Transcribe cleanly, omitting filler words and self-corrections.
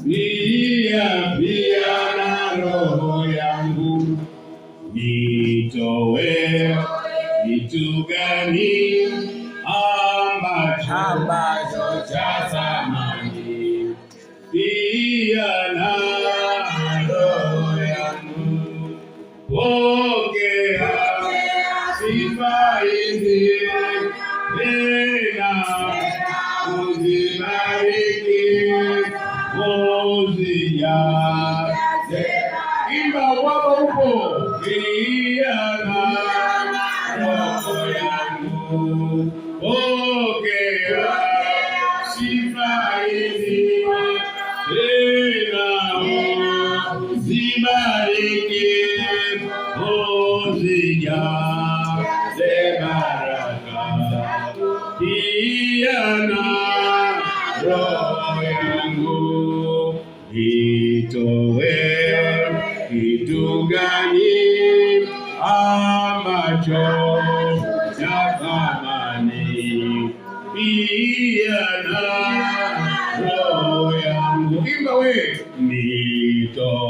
pia na roho yangu. Nitoe kitu gani ambacho cha thamani? Pia na roho yangu. Pokea sifa hizi tena uzibariki uzijaze. Imba wako upo. Pia na roho yangu. Pokea sifa hizi tena uzibariki uzijaze baraka. Pia na roho yangu. Nitoe kitu gani ambacho cha thamani? Pia na roho yangu. Imba we. Nitoe